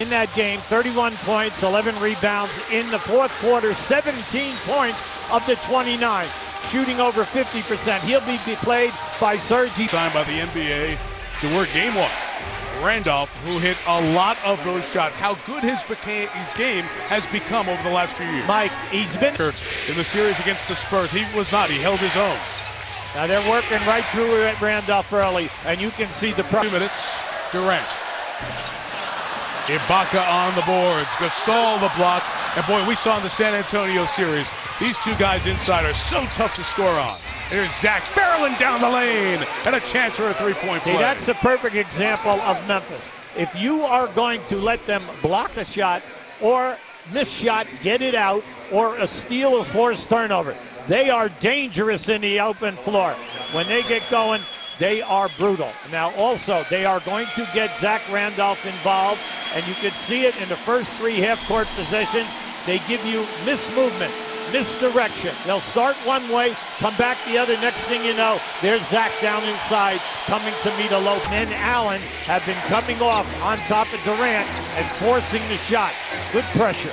In that game, 31 points, 11 rebounds. In the fourth quarter, 17 points of the 29, shooting over 50%. He'll be played by Sergi. Signed by the NBA to work game one. Randolph, who hit a lot of those shots. How good his game has become over the last few years. Mike, he's been in the series against the Spurs. He was not. He held his own. Now they're working right through at Randolph early, and you can see the 2 minutes. Durant. Ibaka on the boards. Gasol the block. And boy, we saw in the San Antonio series, these two guys inside are so tough to score on. Here's Zach barreling down the lane and a chance for a three-point play. See, that's a perfect example of Memphis. If you are going to let them block a shot or miss shot, get it out, or a steal or forced turnover, they are dangerous in the open floor. When they get going, they are brutal. Now, also, they are going to get Zach Randolph involved, and you can see it in the first 3 half-court possessions. They give you mismovement, misdirection. They'll start one way, come back the other. Next thing you know, there's Zach down inside coming to meet a low. And Allen have been coming off on top of Durant and forcing the shot. Good pressure.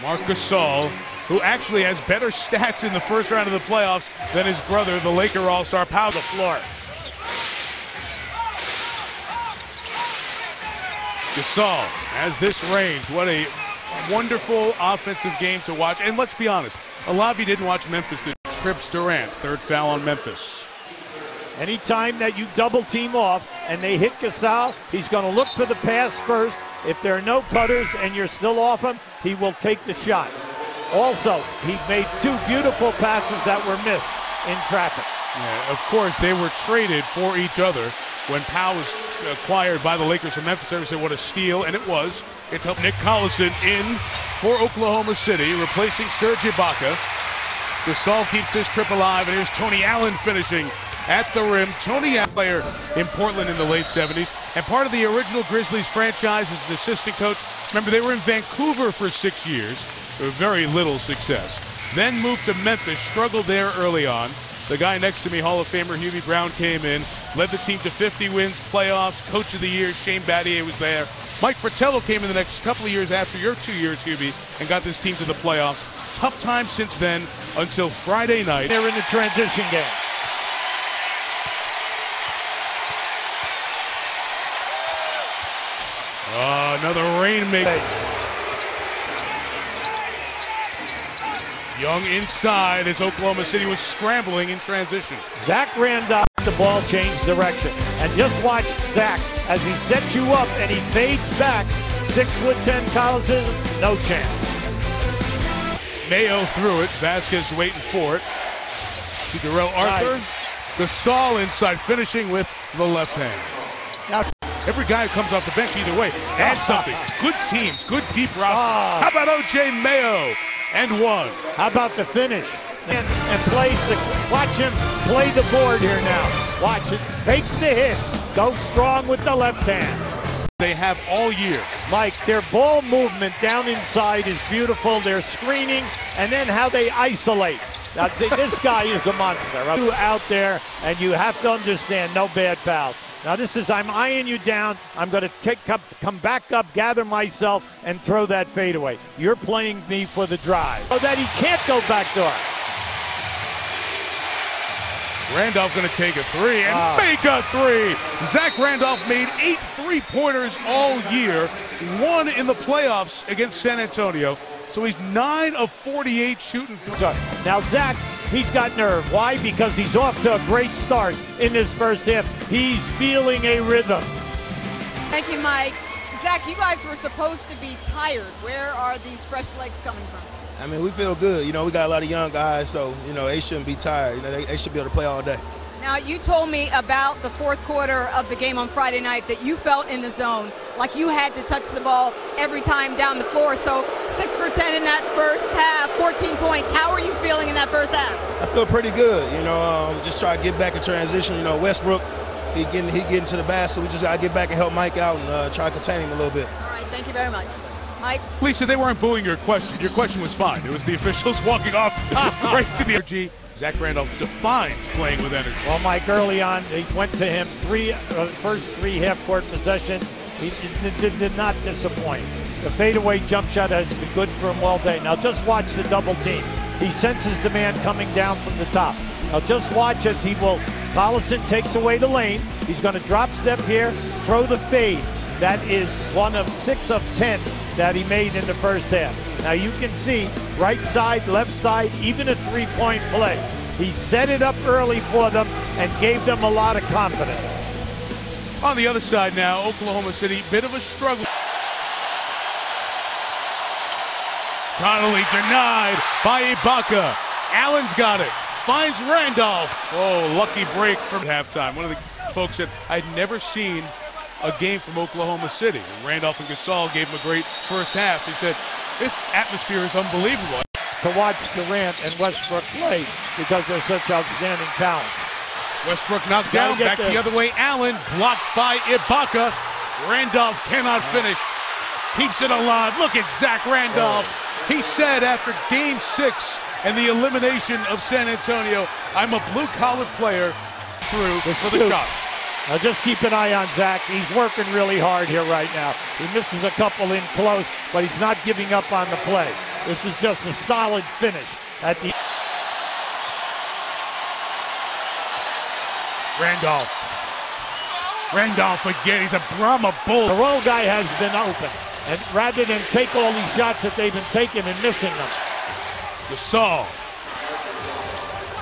Marc Gasol, who actually has better stats in the first round of the playoffs than his brother, the Laker All-Star Powell. The floor. Gasol has this range. What a wonderful offensive game to watch. And let's be honest, a lot of you didn't watch Memphis. That trips Durant. Third foul on Memphis. Anytime that you double team off and they hit Gasol, he's going to look for the pass first. If there are no cutters and you're still off him, he will take the shot. Also, he made 2 beautiful passes that were missed in traffic. Yeah, of course, they were traded for each other. When Powell was acquired by the Lakers from Memphis, everyone said, what a steal, and it was. It's helped Nick Collison in for Oklahoma City, replacing Serge Ibaka. Gasol keeps this trip alive, and here's Tony Allen finishing at the rim. Tony Allen, player in Portland in the late 70s, and part of the original Grizzlies franchise as an assistant coach. Remember, they were in Vancouver for 6 years, with very little success. Then moved to Memphis, struggled there early on. The guy next to me, Hall of Famer Hubie Brown, came in, led the team to 50 wins, playoffs, Coach of the Year, Shane Battier was there. Mike Fratello came in the next couple of years after your 2 years, Hubie, and got this team to the playoffs. Tough time since then until Friday night. They're in the transition game. Another rainmaker. Young inside as Oklahoma City was scrambling in transition. Zach Randolph, the ball changed direction. And just watch Zach as he sets you up and he fades back. 6'10" Collison, no chance. Mayo threw it. Vasquez waiting for it. To Darrell Arthur. Nice. Gasol inside, finishing with the left hand. Now, every guy who comes off the bench either way adds something. Good teams, good deep roster. How about O.J. Mayo? And one. How about the finish? And plays the, watch him play the board here now. Watch it, takes the hit, goes strong with the left hand. They have all year. Mike, their ball movement down inside is beautiful. Their screening, and then how they isolate. Now, this guy is a monster. Out there, and you have to understand, no bad fouls. Now this is, I'm eyeing you down. I'm going to come back up, gather myself, and throw that fadeaway. You're playing me for the drive. So that he can't go backdoor. Randolph going to take a 3 and make a 3. Zach Randolph made 8 3-pointers all year, 1 in the playoffs against San Antonio. So he's 9 of 48 shooting. Now Zach, he's got nerve. Why? Because he's off to a great start in this first half. He's feeling a rhythm. Thank you, Mike. Zach, you guys were supposed to be tired. Where are these fresh legs coming from? I mean, we feel good. You know, we got a lot of young guys, so, you know, they shouldn't be tired. You know, they should be able to play all day. Now, you told me about the fourth quarter of the game on Friday night that you felt in the zone, like you had to touch the ball every time down the floor. So 6 for 10 in that first half, 14 points. How are you feeling in that first half? I feel pretty good. You know, just try to get back in transition. You know, Westbrook, he getting to the basket. We just got to get back and help Mike out and try to contain him a little bit. All right, thank you very much. Mike? Lisa, they weren't booing your question. Your question was fine. It was the officials walking off right to the energy. Zach Randolph defines playing with energy. Well, Mike, early on, he went to him first 3 half-court possessions. He did not disappoint. The fadeaway jump shot has been good for him all day. Now just watch the double team. He senses the man coming down from the top. Now just watch as Collison takes away the lane. He's going to drop step here, throw the fade. That is 1 of 6 of 10 that he made in the first half. Now you can see right side, left side, even a three-point play. He set it up early for them and gave them a lot of confidence. On the other side now, Oklahoma City, bit of a struggle. Connolly denied by Ibaka. Allen's got it. Finds Randolph. Oh, lucky break from halftime. One of the folks said, I'd never seen a game from Oklahoma City. And Randolph and Gasol gave him a great first half. He said, this atmosphere is unbelievable. To watch Durant and Westbrook play because they're such outstanding talent. Westbrook knocked down, back the other way. Allen blocked by Ibaka. Randolph cannot finish. Keeps it alive. Look at Zach Randolph. He said after Game 6 and the elimination of San Antonio, I'm a blue-collar player through for the shot. Now just keep an eye on Zach. He's working really hard here right now. He misses a couple in close, but he's not giving up on the play. This is just a solid finish at the Randolph again. He's a Brahma bull. The roll guy has been open. And rather than take all these shots that they've been taking and missing them. Gasol.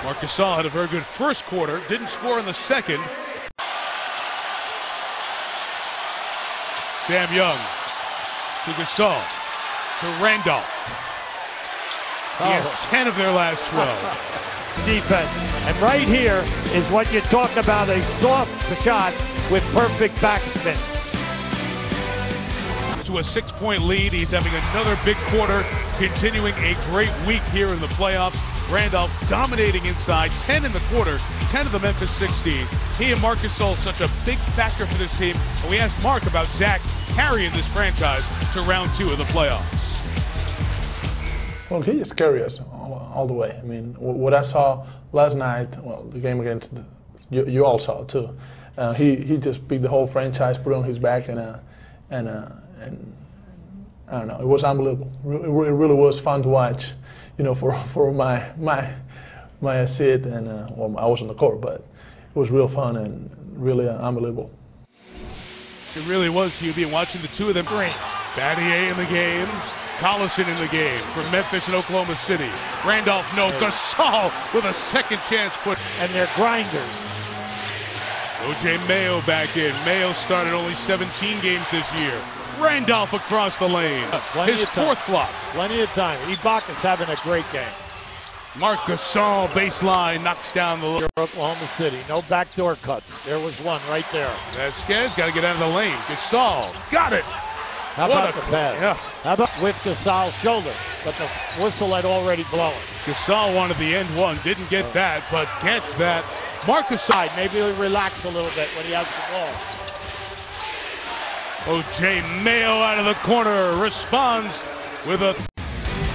Marc Gasol had a very good first quarter. Didn't score in the second. Sam Young to Gasol to Randolph. He has 10 of their last 12. Defense. And right here is what you talk about, a soft shot with perfect backspin. To a 6-point lead. He's having another big quarter, continuing a great week here in the playoffs. Randolph dominating inside, 10 in the quarter, 10 of the Memphis 16. He and Marc Gasol such a big factor for this team. And we asked Mark about Zach carrying this franchise to round 2 of the playoffs. Well, he just carries us all the way. I mean, what I saw last night, well, the game against you all saw it too. He just picked the whole franchise, put it on his back, and I don't know, it was unbelievable. It really was fun to watch, you know, for my seat, and well, I was on the court, but it was real fun and really unbelievable. It really was, Hubie, and watching the two of them. Great. Battier in the game, Collison in the game from Memphis and Oklahoma City. Randolph, no, Gasol with a second chance put. And they're grinders. O.J. Mayo back in. Mayo started only 17 games this year. Randolph across the lane. His fourth block. Plenty of time. Ibaka's having a great game. Marc Gasol baseline knocks down the Oklahoma City. No backdoor cuts. There was one right there. Vasquez got to get out of the lane. Gasol got it. How about the pass? Yeah. How about with Gasol's shoulder? But the whistle had already blown. Gasol wanted the end one. Didn't get that, but gets that. Marc Gasol. Maybe he'll relax a little bit when he has the ball. O.J. Mayo out of the corner responds with a.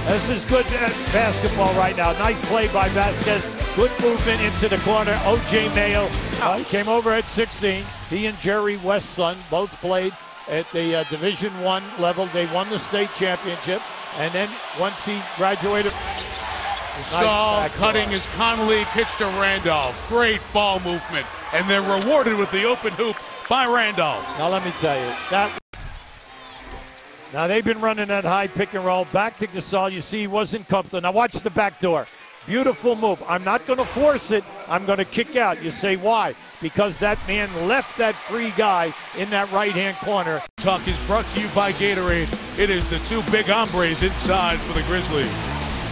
This is good basketball right now. Nice play by Vasquez. Good movement into the corner. O.J. Mayo he came over at 16. He and Jerry West's son both played at the Division I level. They won the state championship. And then once he graduated. Gasol cutting as Connolly pitched to Randolph. Great ball movement. And they're rewarded with the open hoop by Randolph. Now let me tell you, now they've been running that high pick and roll. Back to Gasol. You see he wasn't comfortable. Now watch the back door. Beautiful move. I'm not going to force it. I'm going to kick out. You say why? Because that man left that free guy in that right-hand corner. Talk is brought to you by Gatorade. It is the two big hombres inside for the Grizzlies.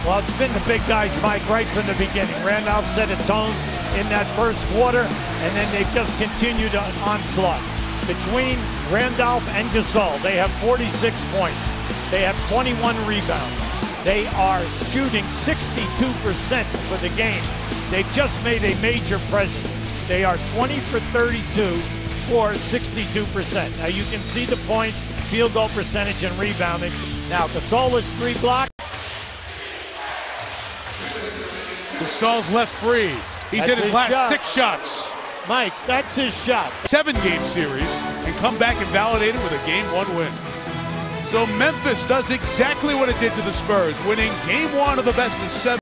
Well, it's been the big guys, Mike, right from the beginning. Randolph set a tone in that first quarter, and then they've just continued an onslaught. Between Randolph and Gasol, they have 46 points. They have 21 rebounds. They are shooting 62% for the game. They've just made a major presence. They are 20 for 32 for 62%. Now you can see the points, field goal percentage, and rebounding. Now Gasol is 3 blocks. Gasol's left free. He's hit his last 6 shots. Mike, that's his shot. 7-game series, come back and validate it with a Game 1 win. So Memphis does exactly what it did to the Spurs, winning Game 1 of the best of 7.